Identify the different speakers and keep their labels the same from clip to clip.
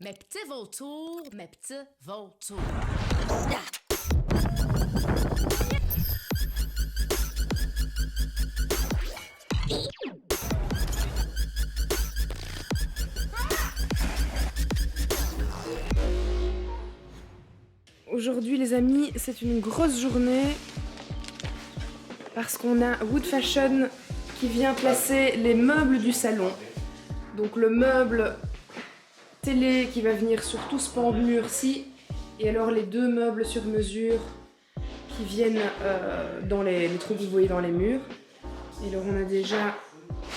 Speaker 1: Mes petits vautours, mes petits vautours.
Speaker 2: Aujourd'hui les amis, c'est une grosse journée parce qu'on a Wood Fashion qui vient placer les meubles du salon. Donc le meuble télé qui va venir sur tout ce pan de mur-ci et alors les deux meubles sur mesure qui viennent dans les trous que vous voyez dans les murs. Et alors on a déjà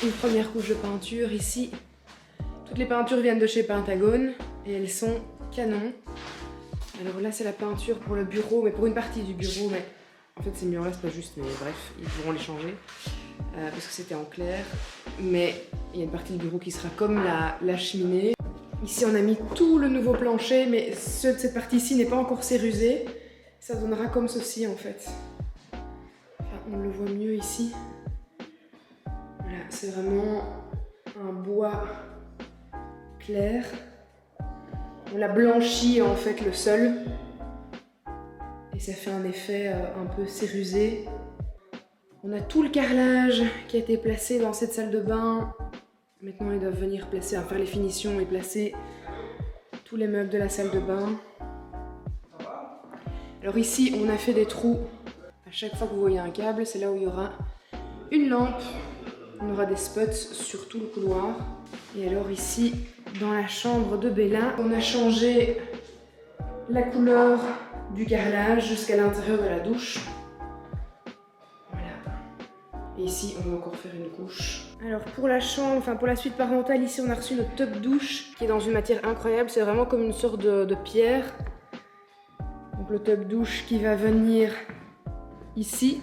Speaker 2: une première couche de peinture ici. Toutes les peintures viennent de chez Pentagone et elles sont canon. Alors là c'est la peinture pour le bureau, mais pour une partie du bureau, mais en fait ces murs là c'est pas juste, mais bref, ils pourront les changer parce que c'était en clair. Mais il y a une partie du bureau qui sera comme la cheminée. Ici on a mis tout le nouveau plancher, mais cette partie-ci n'est pas encore cérusée. Ça donnera comme ceci en fait. Enfin, on le voit mieux ici. Voilà, c'est vraiment un bois clair. On l'a blanchi en fait le sol. Et ça fait un effet un peu cérusé. On a tout le carrelage qui a été placé dans cette salle de bain. Maintenant ils doivent venir placer, faire les finitions et placer tous les meubles de la salle de bain. Alors ici on a fait des trous. À chaque fois que vous voyez un câble, c'est là où il y aura une lampe. On aura des spots sur tout le couloir. Et alors ici, dans la chambre de Bella, on a changé la couleur du carrelage jusqu'à l'intérieur de la douche. Voilà. Et ici, on va encore faire une couche. Alors pour la chambre, enfin pour la suite parentale, ici on a reçu notre tub douche qui est dans une matière incroyable. C'est vraiment comme une sorte de pierre. Donc le tub douche qui va venir ici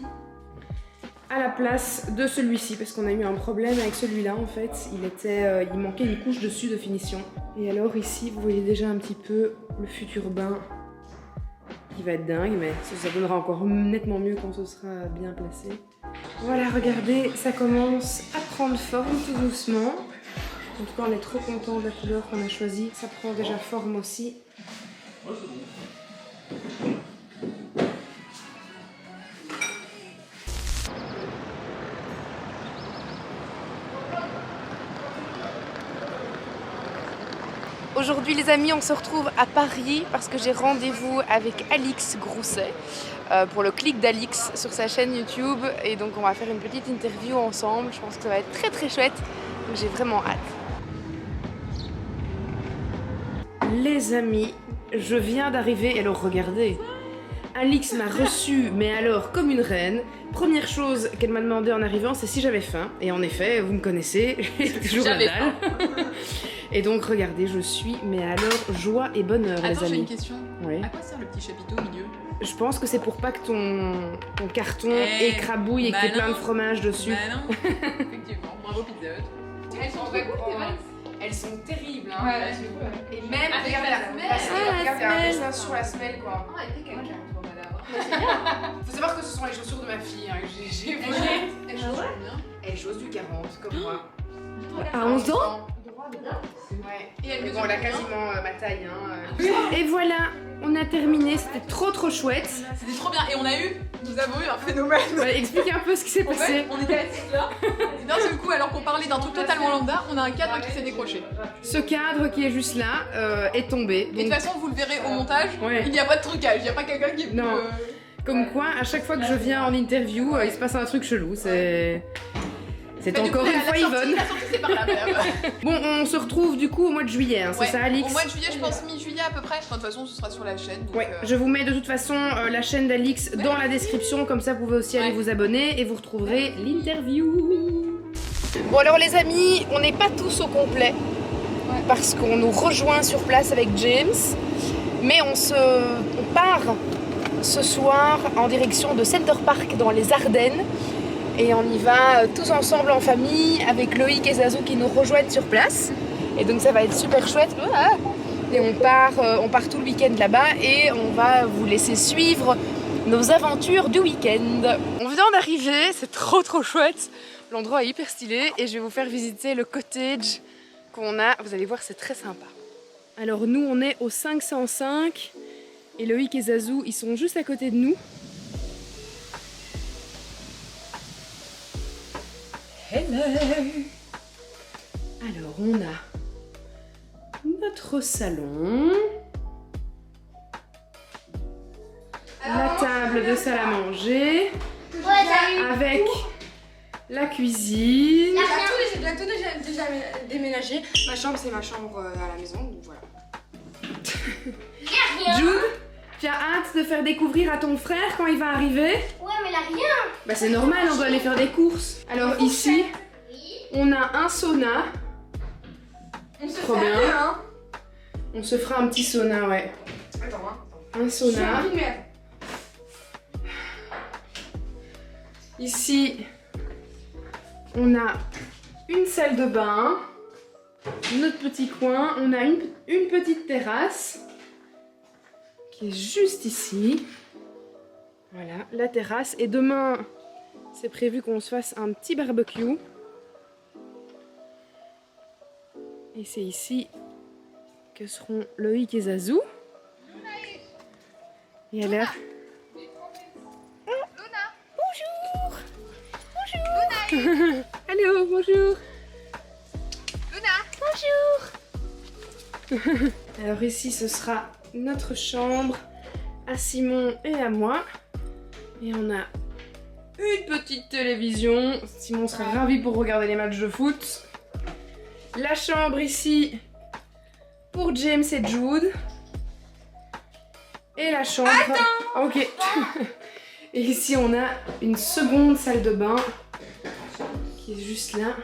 Speaker 2: à la place de celui-ci parce qu'on a eu un problème avec celui-là en fait. Il manquait une couche dessus de finition. Et alors ici vous voyez déjà un petit peu le futur bain qui va être dingue, mais ça donnera encore nettement mieux quand ce sera bien placé. Voilà, regardez, ça commence à prendre forme tout doucement. En tout cas on est trop content de la couleur qu'on a choisie. Ça prend déjà forme aussi. Aujourd'hui les amis, on se retrouve à Paris parce que j'ai rendez-vous avec Alix Grousset pour le clic d'Alix sur sa chaîne YouTube. Et donc on va faire une petite interview ensemble. Je pense que ça va être très très chouette. Donc j'ai vraiment hâte. Les amis, je viens d'arriver et alors regardez. Alix m'a reçue, mais alors comme une reine. Première chose qu'elle m'a demandé en arrivant, c'est si j'avais faim. Et en effet, vous me connaissez, j'ai toujours la dalle. Et donc regardez, je suis, mais alors joie et bonheur.
Speaker 3: Attends,
Speaker 2: les amis.
Speaker 3: j'ai une question.
Speaker 2: Oui.
Speaker 3: À quoi sert le petit chapiteau au milieu?
Speaker 2: Je pense que c'est pour pas que ton carton écrabouille et que t'aies plein de fromage dessus.
Speaker 3: Bah non, effectivement. Bravo Pizza Hut.
Speaker 2: Elles sont terribles, hein.
Speaker 3: Ouais, c'est cool.
Speaker 2: Et même,
Speaker 3: regardez la
Speaker 2: semelle.
Speaker 3: regarde,
Speaker 2: Il y a un dessin sur la semelle, quoi.
Speaker 3: Ah, elle était quelqu'un, toi, madame.
Speaker 2: Faut savoir que ce sont les chaussures de ma fille, hein, que j'ai
Speaker 3: Elle change bien.
Speaker 2: Elle chose du 40, comme moi.
Speaker 1: À 11 ans?
Speaker 2: Ouais.
Speaker 3: Et elle
Speaker 2: Bon,
Speaker 3: mesure
Speaker 2: elle a
Speaker 3: combien?
Speaker 2: quasiment ma taille, hein. Et voilà, on a terminé, c'était trop chouette.
Speaker 3: C'était trop bien. Et nous avons eu un phénomène.
Speaker 2: Explique un peu ce qui s'est
Speaker 3: En fait,
Speaker 2: passé.
Speaker 3: on était assis là. Et d'un seul coup, alors qu'on parlait d'un truc totalement lambda, on a un cadre qui s'est décroché.
Speaker 2: Ce cadre qui est juste là est tombé.
Speaker 3: Et de toute façon, vous le verrez au montage,
Speaker 2: Ouais.
Speaker 3: il n'y a pas de trucage, il n'y a pas quelqu'un qui peut...
Speaker 2: Non. Comme quoi, à chaque fois que je viens en interview, il se passe un truc chelou. C'est
Speaker 3: Mais du
Speaker 2: encore
Speaker 3: coup,
Speaker 2: une fois Yvonne.
Speaker 3: La sortie, c'est par là, madame.
Speaker 2: Bon, on se retrouve du coup au mois de juillet, hein,
Speaker 3: Ouais,
Speaker 2: c'est ça, Alix?
Speaker 3: Au mois de juillet, je pense mi-juillet à peu près. Enfin, de toute façon, ce sera sur la chaîne. Donc,
Speaker 2: Ouais, je vous mets de toute façon la chaîne d'Alix dans la description, comme ça vous pouvez aussi aller vous abonner et vous retrouverez l'interview. Bon alors les amis, on n'est pas tous au complet parce qu'on nous rejoint sur place avec James, mais on part ce soir en direction de Center Park dans les Ardennes et on y va tous ensemble en famille avec Loïc et Zazou qui nous rejoignent sur place et donc ça va être super chouette. Et on part tout le week-end là-bas et on va vous laisser suivre nos aventures du week-end. On vient d'arriver, c'est trop chouette. L'endroit est hyper stylé et je vais vous faire visiter le cottage qu'on a. Vous allez voir, c'est très sympa. Alors nous on est au 505 et Loïc et Zazou ils sont juste à côté de nous. Hello. Alors on a notre salon, la table de salle à manger, avec la cuisine.
Speaker 4: J'ai déjà déménagé. Ma chambre, c'est ma chambre à la maison, donc voilà.
Speaker 2: Jude, tu as hâte de faire découvrir à ton frère quand il va arriver?
Speaker 5: Ouais, mais là, rien.
Speaker 2: Bah c'est normal, on doit aller faire des courses. Alors ici, on a un sauna.
Speaker 4: On se
Speaker 2: Trop
Speaker 4: fait
Speaker 2: bien.
Speaker 4: un peu, hein.
Speaker 2: On se fera un petit sauna, ouais.
Speaker 4: Attends, hein.
Speaker 2: Un sauna.
Speaker 4: Je suis filmée.
Speaker 2: Ici, on a une salle de bain, notre petit coin, on a une petite terrasse qui est juste ici. Voilà, la terrasse. Et demain, c'est prévu qu'on se fasse un petit barbecue. Et c'est ici que seront Loïc et Zazou. Et à l'air... Allô, bonjour. Bonjour. Alors ici, ce sera notre chambre à Simon et à moi. Et on a une petite télévision. Simon sera ravi pour regarder les matchs de foot. La chambre ici pour James et Jude. Et la chambre... Attends. Ok. Et ici, on a une seconde salle de bain qui est juste là.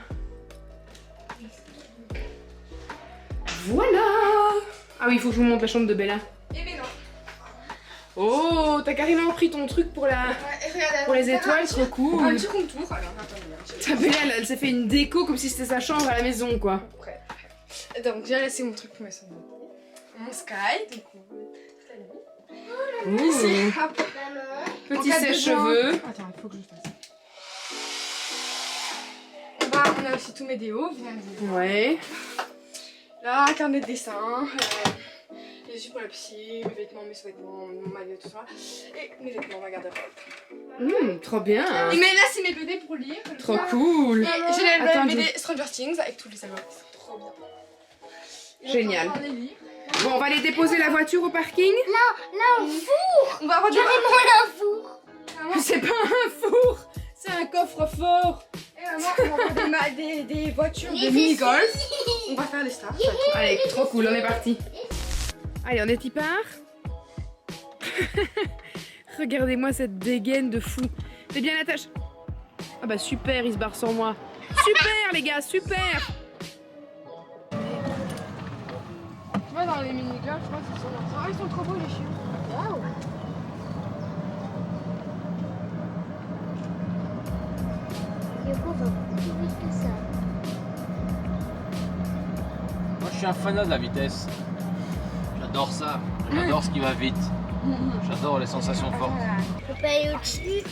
Speaker 2: Voilà. Ah oui, il faut que je vous montre la chambre de Bella.
Speaker 4: Eh ben non.
Speaker 2: Oh, t'as carrément pris ton truc pour la...
Speaker 4: Ouais, regarde,
Speaker 2: Pour les étoiles, trop
Speaker 4: un
Speaker 2: cool.
Speaker 4: petit contour. Alors, attends,
Speaker 2: Ta Bella, elle s'est fait une déco comme si c'était sa chambre à la maison, quoi.
Speaker 4: après. Donc, j'ai laissé mon truc pour mes sons. Mon Sky. Donc, on va mettre ça ici.
Speaker 2: Ouh.
Speaker 4: Hop.
Speaker 2: Petit
Speaker 4: En cas de
Speaker 2: sèche-cheveux.
Speaker 4: besoin- Attends, il faut que je fasse. On a aussi tous mes déos.
Speaker 2: Ouais.
Speaker 4: Là, carnet de dessin. Les jus pour la piscine, mes vêtements, mes sous-vêtements, mon maillot, tout ça. Et mes vêtements, ma garde-robe.
Speaker 2: Trop bien.
Speaker 4: Et mais là, c'est mes BD pour lire. comme
Speaker 2: Trop
Speaker 4: ça.
Speaker 2: cool.
Speaker 4: Et j'ai les
Speaker 2: Attends,
Speaker 4: BD Stranger Things avec tous les albums. C'est trop bien. Et
Speaker 2: Génial.
Speaker 4: on va les lire.
Speaker 2: Bon, on va aller déposer la voiture au parking.
Speaker 5: Là, on fout.
Speaker 4: On va avoir du
Speaker 5: Carrément, là, on fout.
Speaker 2: C'est pas un four, c'est un coffre-fort.
Speaker 4: Et maman, on va avoir des voitures de
Speaker 5: Les
Speaker 4: mini-golf. On va faire les stars. ça va être trop-
Speaker 2: Allez, trop cool, on est parti. Allez, on est y part. Regardez-moi cette dégaine de fou. T'es bien attaché? Ah bah super, il se barre sans moi. Super les gars, super.
Speaker 4: Tu vois, dans les mini-golf, je crois qu'ils sont... Ah, ils sont trop beaux, les chiens.
Speaker 5: Le coup va plus vite que ça.
Speaker 6: Moi je suis un fanat de la vitesse. J'adore ça. J'adore ce qui va vite. J'adore les sensations fortes.
Speaker 5: Je peux pas aller au-dessus.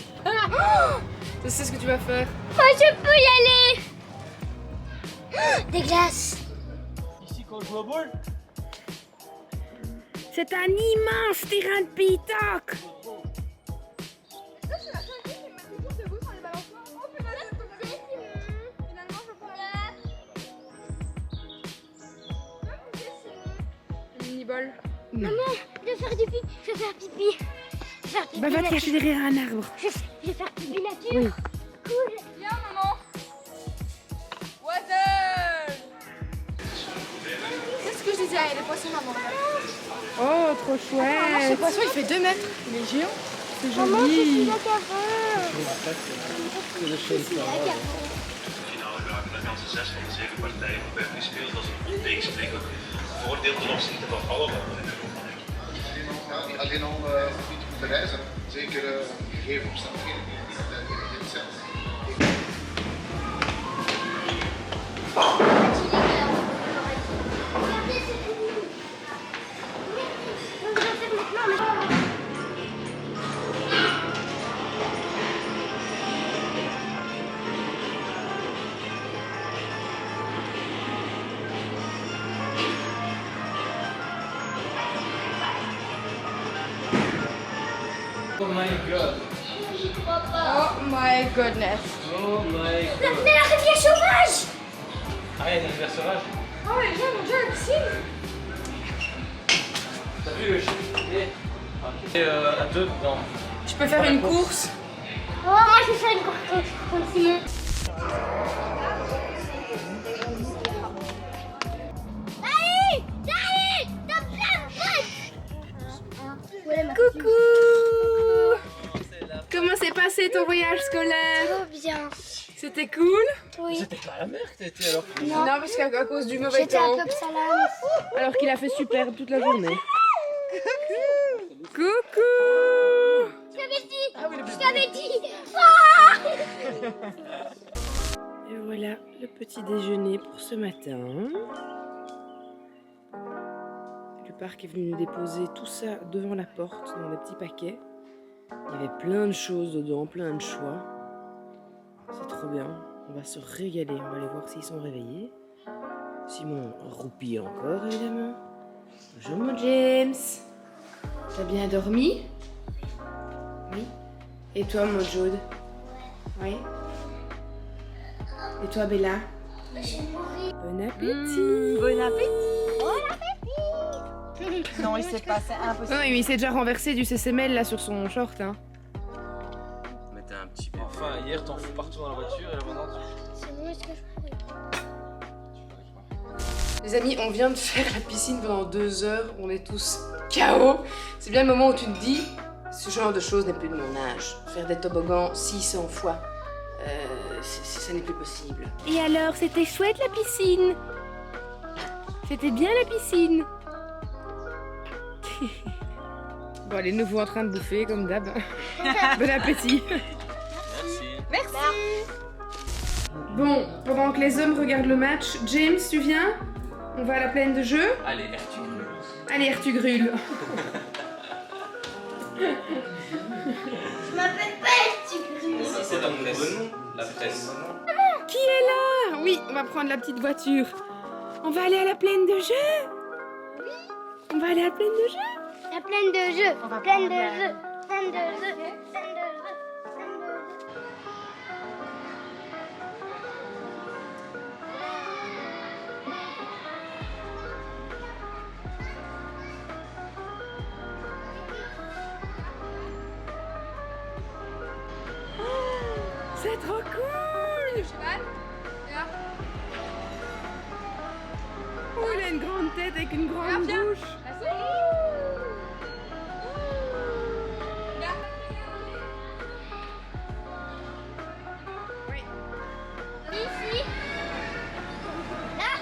Speaker 2: Je sais ce que tu vas faire.
Speaker 5: Oh, je peux y aller. Des glaces.
Speaker 6: Ici quand je joue au ball,
Speaker 2: C'est un immense terrain de pétanque.
Speaker 4: Mini-ball.
Speaker 5: Maman, je vais faire du pipi. Je vais faire pipi. Je vais faire pipi
Speaker 2: Bah va te
Speaker 5: là-dessus.
Speaker 2: cacher derrière un arbre.
Speaker 5: Je vais faire pipi là-dessus.
Speaker 2: Oui.
Speaker 5: Cool.
Speaker 4: Viens, maman. Water. Qu'est-ce que je disais? Les poissons, maman.
Speaker 2: Oh, trop
Speaker 4: Ce
Speaker 2: chouette.
Speaker 4: poisson, il fait 2 mètres. Il est géant.
Speaker 2: C'est
Speaker 5: Maman, je suis
Speaker 2: joli.
Speaker 5: la caverne. Je suis la caverne.
Speaker 7: Finale geraken naar kans 6 van de 7 partijen. Berkeley speelt als een tegenstrekker. Voordeel ten opzichte van allemaal.
Speaker 8: Ja, niet alleen al niet goed bereizen, zeker gegeven omstandigheden die niet zijn.
Speaker 5: Regardez, c'est fini. On va faire maintenant.
Speaker 6: my god.
Speaker 4: Oh my goodness.
Speaker 6: Oh my god.
Speaker 5: Mais la rivière sauvage!
Speaker 6: Ah, il y a une rivière sauvage.
Speaker 4: Oh les gens vont déjà à la piscine.
Speaker 6: T'as vu le chien? Et à deux dedans.
Speaker 2: Je peux faire une course?
Speaker 5: Oh, moi je fais une course contre Simon. Allez! Allez! T'as plein de potes!
Speaker 2: Coucou! Comment s'est passé ton voyage scolaire?
Speaker 5: Trop bien.
Speaker 2: C'était cool?
Speaker 5: Oui.
Speaker 6: C'était pas à la mer que t'étais alors?
Speaker 2: Non, parce qu'à cause du mauvais
Speaker 5: J'étais
Speaker 2: temps.
Speaker 5: un peu salade.
Speaker 2: Alors qu'il a fait superbe toute la journée. Coucou!
Speaker 5: Je t'avais dit! Je t'avais dit!
Speaker 2: Et voilà le petit déjeuner pour ce matin. Le parc est venu nous déposer tout ça devant la porte dans des petits paquets. Il y avait plein de choses dedans, plein de choix. C'est trop bien. On va se régaler. On va aller voir s'ils sont réveillés. Simon roupille encore, évidemment. Bonjour mon James. T'as bien dormi? Oui. Et toi mon Jaude? Oui. Et toi Bella? Bon appétit.
Speaker 3: Bon appétit. Non, il s'est passé impossible.
Speaker 2: Non, il s'est déjà renversé du CCML là sur son short. Hein.
Speaker 6: Mais t'as un petit bébé. Enfin, hier t'en fous partout dans la voiture et là maintenant tu...
Speaker 5: C'est bon, est-ce que je pourrais?
Speaker 2: Les amis, on vient de faire la piscine pendant 2 heures. On est tous KO. C'est bien le moment où tu te dis, ce genre de choses n'est plus de mon âge. Faire des toboggans 600 fois, ça n'est plus possible. Et alors, c'était chouette la piscine? C'était bien la piscine? Bon, elle est de nouveau en train de bouffer, comme d'hab. Bon appétit.
Speaker 6: Merci.
Speaker 2: Bon, pendant que les hommes regardent le match, James, tu viens? On va à la plaine de jeu?
Speaker 6: Allez, Ertugrul.
Speaker 2: Allez, Ertugrul.
Speaker 5: Je m'appelle pas Tigru.
Speaker 6: C'est ton presse. La presse.
Speaker 2: Qui est là? Oui, on va prendre la petite voiture. On va aller à la plaine de jeu? On va aller à la plaine de jeu?
Speaker 5: La plaine de jeu. Plaine de jeu. Plaine de jeu. Plaine de jeu. Plaine de jeu.
Speaker 2: C'est trop cool! Oh, il a une grande tête avec une grande bouche.
Speaker 5: Ici. Là.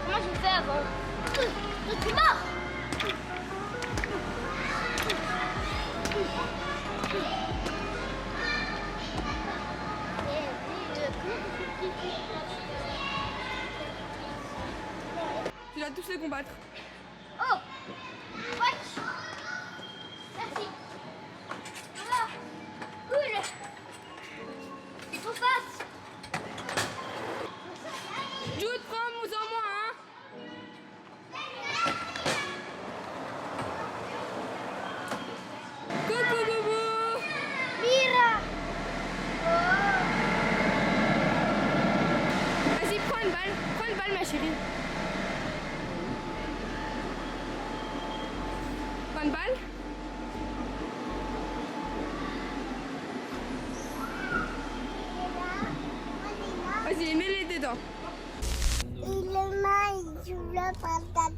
Speaker 5: Comment je fais avant? Je suis mort.
Speaker 2: Tu dois tous les combattre.
Speaker 5: Oh! Watch! Merci. Voilà. Cool. C'est trop fast.
Speaker 2: Jude, prends-nous en moi, hein. Coucou, Boubou.
Speaker 5: Mira.
Speaker 2: Vas-y, prends une balle, ma chérie. Prends une balle. Vas-y, mets-les dedans.
Speaker 5: Il joue la patate.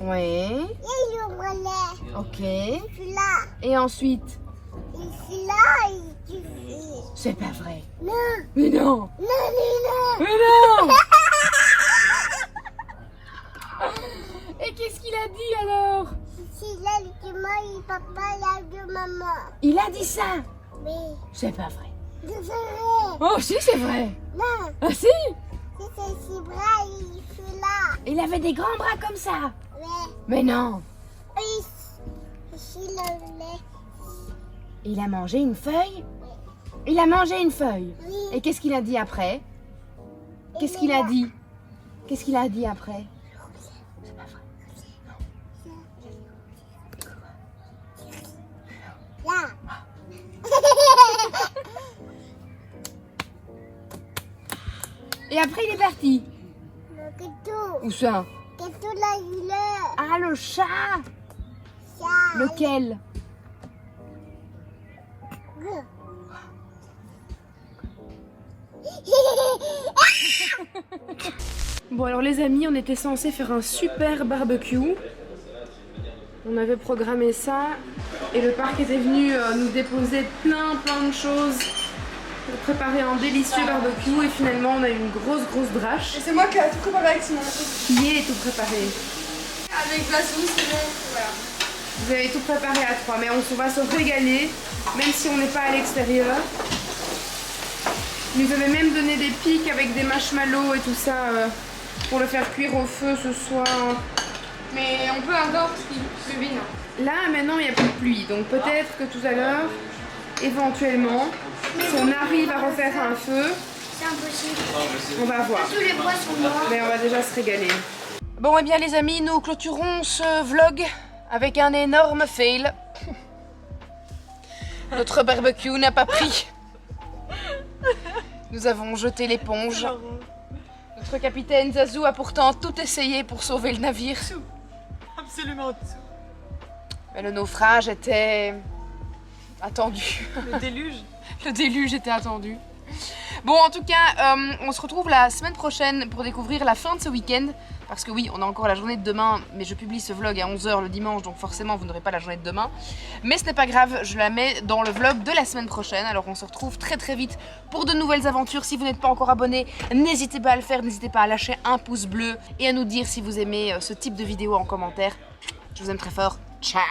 Speaker 2: Oui,
Speaker 5: Il joue relais.
Speaker 2: ok.
Speaker 5: Celui-là.
Speaker 2: Et ensuite?
Speaker 5: Et celui-là, il joue.
Speaker 2: C'est pas vrai.
Speaker 5: Non.
Speaker 2: Mais non.
Speaker 5: Non, non,
Speaker 2: Mais non. Et qu'est-ce qu'il a dit alors?
Speaker 5: Si là, le moi, papa, là, de maman.
Speaker 2: Il a dit ça.
Speaker 5: Mais,
Speaker 2: C'est pas vrai.
Speaker 5: c'est vrai.
Speaker 2: Oh si, c'est vrai.
Speaker 5: Non,
Speaker 2: Ah si.
Speaker 5: si c'est si bras, il fait là.
Speaker 2: Il avait des grands bras comme ça.
Speaker 5: Ouais.
Speaker 2: Mais non.
Speaker 5: Oui. Ici, le lait.
Speaker 2: Il a mangé une feuille. Il a mangé une feuille.
Speaker 5: Oui.
Speaker 2: Et qu'est-ce qu'il a dit après? Qu'est-ce qu'il a dit? Qu'est-ce qu'il a dit après? Et après il est parti.
Speaker 5: Le gâteau.
Speaker 2: Où ça?
Speaker 5: Gâteau la couleur.
Speaker 2: Ah, le chat.
Speaker 5: Ça.
Speaker 2: Lequel? Bon alors les amis, on était censé faire un super barbecue. On avait programmé ça et le parc était venu nous déposer plein de choses pour préparer un délicieux barbecue et finalement on a eu une grosse drache.
Speaker 4: Et c'est moi qui ai tout préparé avec Simon.
Speaker 2: Qui est tout préparé?
Speaker 4: Avec Vasou, Simon, voilà.
Speaker 2: Vous avez tout préparé à 3, mais on va se régaler, même si on n'est pas à l'extérieur. Ils nous avaient même donné des pics avec des marshmallows et tout ça pour le faire cuire au feu ce soir.
Speaker 4: Mais on peut encore parce qu'il pleut bien.
Speaker 2: Là, maintenant, il n'y a plus de pluie, donc peut-être que tout à l'heure, éventuellement, si on arrive à refaire un feu,
Speaker 5: C'est impossible.
Speaker 2: on va voir.
Speaker 5: Tous les bois sont morts.
Speaker 2: Mais on va déjà se régaler. Bon, et bien les amis, nous clôturons ce vlog avec un énorme fail. Notre barbecue n'a pas pris. Nous avons jeté l'éponge. Notre capitaine Zazu a pourtant tout essayé pour sauver le navire.
Speaker 3: Absolument tout.
Speaker 2: Mais le naufrage était attendu.
Speaker 3: Le déluge.
Speaker 2: Le déluge était attendu. Bon, en tout cas, on se retrouve la semaine prochaine pour découvrir la fin de ce week-end. Parce que oui, on a encore la journée de demain, mais je publie ce vlog à 11 h le dimanche, donc forcément vous n'aurez pas la journée de demain. Mais ce n'est pas grave, je la mets dans le vlog de la semaine prochaine. Alors on se retrouve très vite pour de nouvelles aventures. Si vous n'êtes pas encore abonné, n'hésitez pas à le faire, n'hésitez pas à lâcher un pouce bleu et à nous dire si vous aimez ce type de vidéo en commentaire. Je vous aime très fort, ciao!